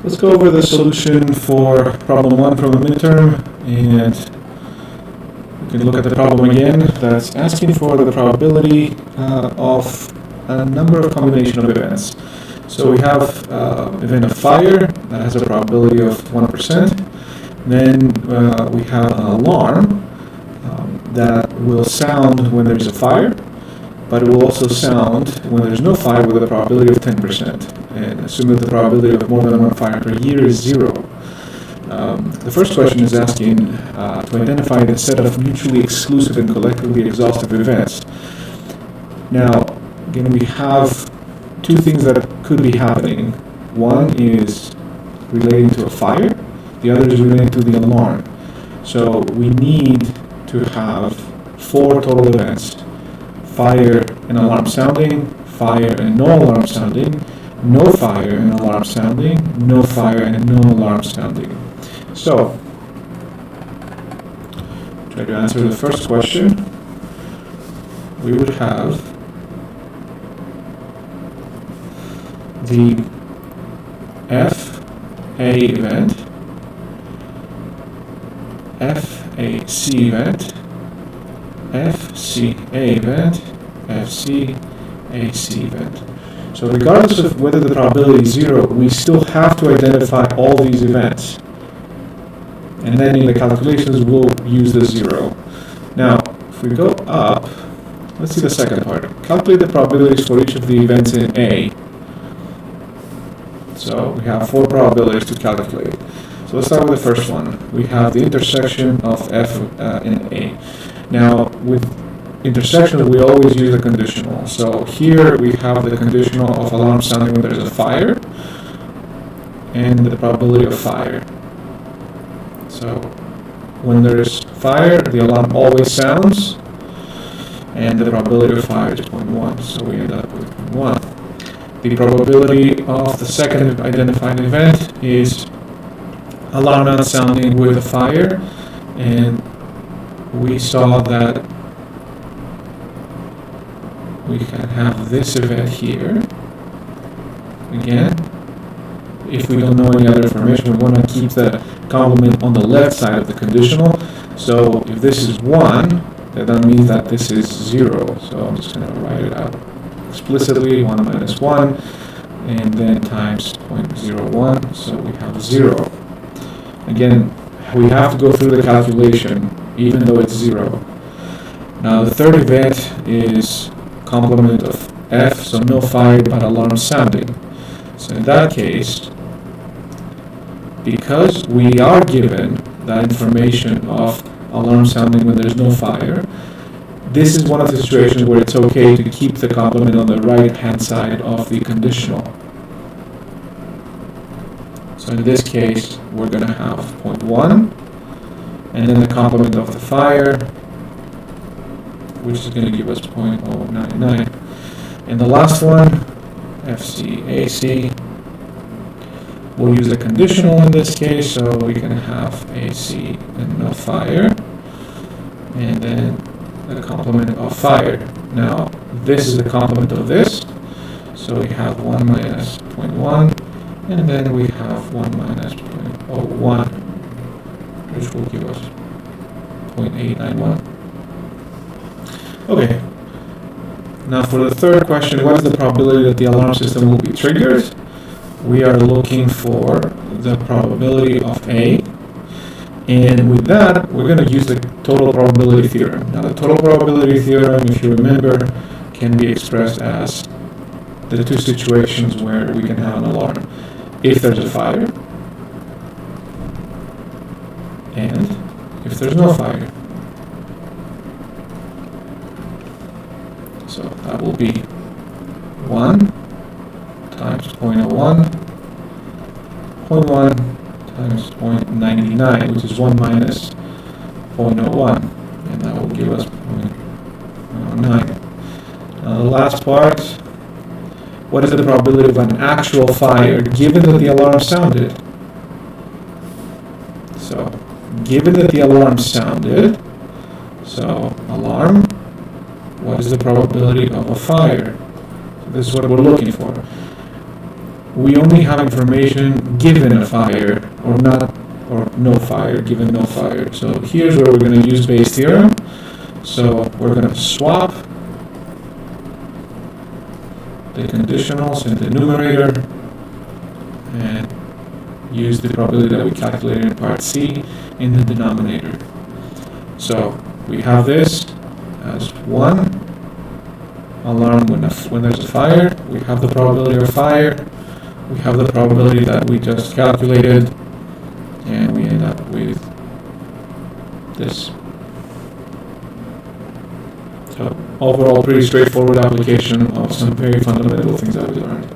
Let's go over the solution for problem 1 from the midterm, and we can look at the problem again. That's asking for the probability of a number of combination of events. So we have event of fire that has a probability of 1%. Then we have an alarm that will sound when there's a fire, but it will also sound when there's no fire with a probability of 10%. And assume that the probability of more than one fire per year is 0. The first question is asking to identify the set of mutually exclusive and collectively exhaustive events. Now, again, we have two things that could be happening. One is relating to a fire, the other is relating to the alarm. So we need to have 4 total events: fire and alarm sounding, fire and no alarm sounding, no fire and alarm sounding, no fire and no alarm sounding. So, try to answer the first question. We would have the FA event, FAC event, FCA event, FCAC event. So regardless of whether the probability is 0, we still have to identify all these events. And then in the calculations, we'll use the 0. Now, if we go up, let's see the second part. Calculate the probabilities for each of the events in A. So we have 4 probabilities to calculate. So let's start with the first one. We have the intersection of F and A. Now, with intersection, we always use a conditional. So here we have the conditional of alarm sounding when there's a fire and the probability of fire. So when there's fire, the alarm always sounds and the probability of fire is 0.1. So we end up with 0.1. The probability of the second identified event is alarm not sounding with a fire, and we saw that we can have this event here. Again, if we don't know any other information, we want to keep the complement on the left side of the conditional. So if this is 1, then that means that this is 0. So I'm just going to write it out explicitly, 1 minus 1, and then times 0.01, so we have 0. Again, we have to go through the calculation, even though it's 0. Now the third event is complement of F, so no fire but alarm sounding. So in that case, because we are given that information of alarm sounding when there's no fire, this is one of the situations where it's okay to keep the complement on the right hand side of the conditional. So in this case, we're going to have 0.1, and then the complement of the fire, which is going to give us 0.099. And the last one, FCAC, we'll use a conditional in this case, so we can have AC and no fire, and then the complement of fire. Now, this is the complement of this, so we have 1 minus 0.1, and then we have 1 minus 0.01, which will give us 0.891. Okay, now for the third question, what is the probability that the alarm system will be triggered? We are looking for the probability of A, and with that, we're going to use the total probability theorem. Now the total probability theorem, if you remember, can be expressed as the two situations where we can have an alarm. If there's a fire, and if there's no fire. So that will be 1 times 0.01, 0.1 times 0.99, which is 1 minus 0.01, and that will give us 0.09. Now the last part, what is the probability of an actual fire given that the alarm sounded? So, given that the alarm sounded, so alarm, what is the probability of a fire? So this is what we're looking for. we only have information given a fire, or not, or no fire, given no fire. So here's where we're going to use Bayes' theorem. So we're going to swap the conditionals in the numerator and use the probability that we calculated in part C in the denominator. So we have this as 1 alarm when there's a fire. We have the probability of fire. We have the probability that we just calculated, and we end up with this. So overall, pretty straightforward application of some very fundamental things that we learned.